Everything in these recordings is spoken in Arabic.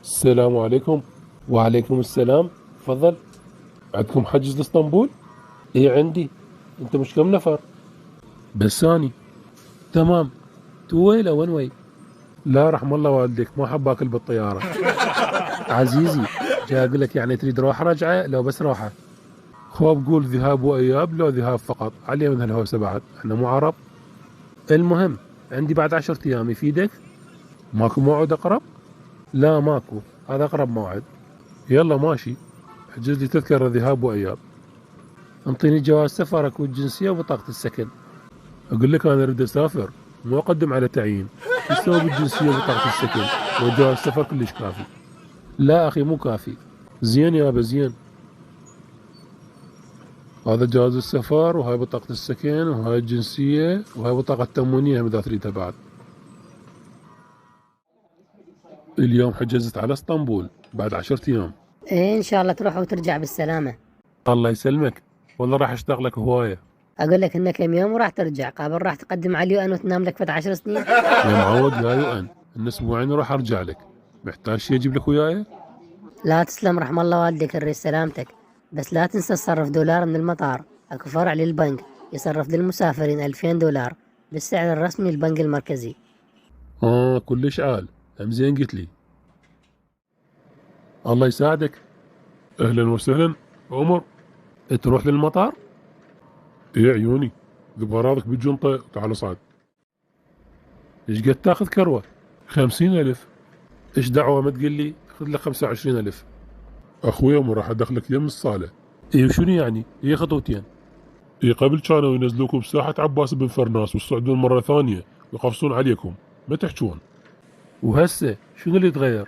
السلام عليكم. وعليكم السلام. تفضل. عندكم حجز لاسطنبول؟ ايه عندي. انت مش كم نفر؟ بس اني. تمام. تويلة وين وي؟ لا رحم الله والديك، ما حب اكل بالطيارة. عزيزي، جاي اقول لك يعني تريد روحة رجعة لو بس روحة؟ خواب قول ذهاب واياب لو ذهاب فقط، علي من هالهوسة بعد، احنا مو عرب. المهم، عندي بعد 10 ايام يفيدك؟ ماكو موعد اقرب؟ لا ماكو، هذا اقرب موعد. يلا ماشي. احجز لي تذكرة ذهاب واياب. انطيني جواز سفرك والجنسية وبطاقة السكن. اقول لك انا اريد اسافر، مو اقدم على تعيين. ايش سوى بالجنسية وبطاقة السكن؟ وجواز السفر كلش كافي. لا اخي مو كافي. زين يابا زين. هذا جواز السفر وهاي بطاقة السكن وهاي الجنسية وهاي بطاقة تموينية هم اذا تريدها بعد. اليوم حجزت على اسطنبول بعد 10 ايام. إيه إن شاء الله تروح وترجع بالسلامة. الله يسلمك. والله راح اشتاق لك هواية. أقول لك إنك كم يوم وراح ترجع، قابل راح تقدم على اليو أن وتنام لك فت 10 سنين. يا معود لا يؤن، ان اسبوعين وراح ارجع لك. محتاج شي اجيب لك وياي؟ لا تسلم، رحم الله والديك الريس سلامتك. بس لا تنسى تصرف دولار من المطار، أكو فرع للبنك يصرف للمسافرين 2000 دولار بالسعر الرسمي للبنك المركزي. كلش عال. هم زين قلت لي. الله يساعدك. اهلا وسهلا. عمر، تروح للمطار؟ ايه عيوني. ذب اغراضك بالجنطة وتعال صعد. ايش قد تاخذ كروة؟ 50,000. ايش دعوة ما تقول لي خذ لك 25,000. اخوي عمر راح ادخلك يم الصالة. ايه وشنو يعني؟ هي خطوتين. ايه قبل كانوا ينزلوكم بساحة عباس بن فرناس وتصعدون مرة ثانية ويقفصون عليكم، ما تحجون. وهسه شنو اللي تغير؟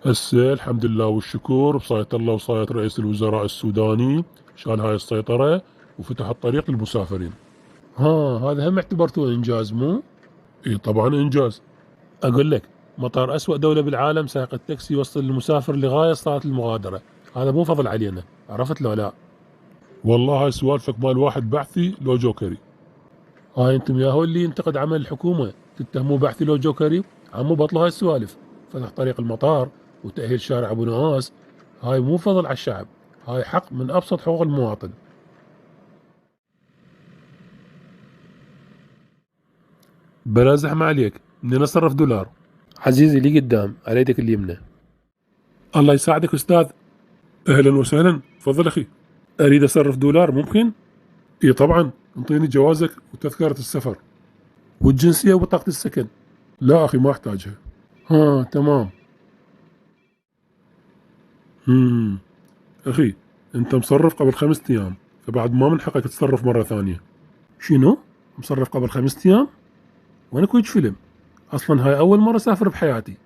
هسه الحمد لله والشكر بصاية الله وصاية رئيس الوزراء السوداني شال هاي السيطرة وفتح الطريق للمسافرين. هذا هم اعتبرته انجاز مو؟ اي طبعا انجاز. اقول لك، مطار اسوأ دولة بالعالم سائق التاكسي يوصل المسافر لغاية صلاة المغادرة. هذا مو فضل علينا، عرفت لو لا؟ والله هاي سوالفك مال واحد بعثي لو جوكري. هاي انتم ياهو اللي ينتقد عمل الحكومة تتهموه بعثي لو جوكري. عمو بطلوا هاي السوالف. فتح طريق المطار وتأهيل شارع ابو نواس. هاي مو فضل على الشعب، هاي حق من ابسط حقوق المواطن. بلا زحمة عليك، بدنا نصرف دولار. عزيزي لي قدام على يدك اليمنى. الله يساعدك استاذ. اهلا وسهلا، تفضل اخي. اريد اصرف دولار ممكن؟ اي طبعا، انطيني جوازك وتذكرة السفر والجنسية وبطاقة السكن. لا اخي ما احتاجها. تمام. امم اخي، انت مصرف قبل 5 ايام، فبعد ما من حقك تتصرف مرة ثانية. شنو؟ مصرف قبل 5 ايام؟ وانا كويتش فيلم. اصلا هاي اول مرة اسافر بحياتي.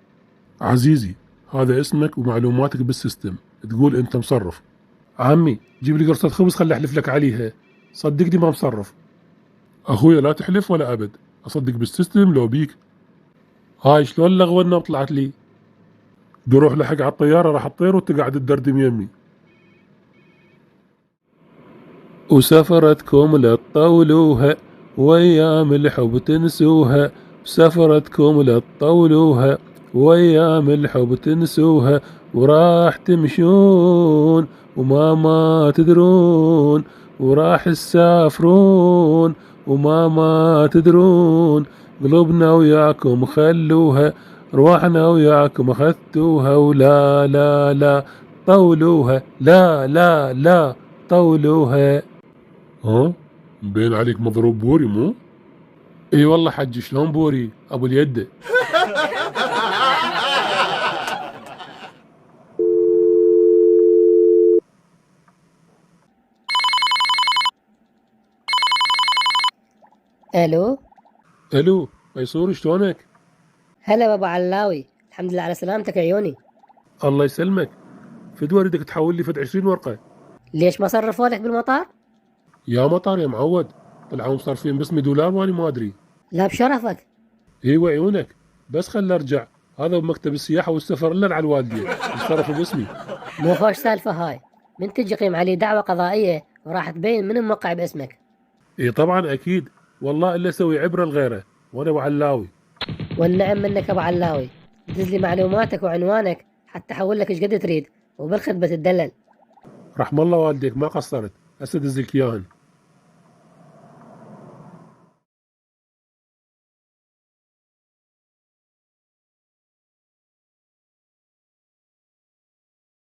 عزيزي، هذا اسمك ومعلوماتك بالسيستم، تقول انت مصرف. عمي جيب لي قرصة خبز خلي احلف لك عليها. صدقني ما مصرف. اخويا لا تحلف ولا ابد، اصدق بالسيستم لو بيك. هاي شلون اللغوة طلعت لي؟ بروح لحق على الطيارة راح تطير وانت قاعد تدردم يمي. وسفرتكم لا تطولوها وايام الحب تنسوها. سفرتكم لا تطولوها وايام الحب تنسوها. وراح تمشون وما تدرون. وراح تسافرون وما تدرون. قلوبنا وياكم خلوها، روحنا وياكم اخذتوها. ولا لا لا طولوها، لا لا لا طولوها. مبين عليك مضروب بوري مو؟ اي والله حجي شلون بوري ابو اليد. ألو. الو ميسور شلونك؟ هلا بابا علاوي، الحمد لله على سلامتك عيوني. الله يسلمك. فدوى اريدك تحول لي فد 20 ورقة. ليش ما صرفوا لك بالمطار؟ يا مطار يا معود، طلعوا مصرفين باسمي دولار وانا ما ادري. لا بشرفك. ايوه عيونك، بس خل ارجع. هذا بمكتب السياحة والسفر الا على الوالدية مصرفوا باسمي. مو خوش سالفة هاي، من تجي قيم عليه دعوة قضائية وراح تبين من موقع باسمك. اي طبعا اكيد، والله الا اسوي عبرة لغيره وانا وعلاوي. والنعم منك ابو علاوي. دز لي معلوماتك وعنوانك حتى أحول لك إيش قد تريد وبالخدمة تدلل. رحم الله والديك ما قصرت، هسه دزلك اياهن.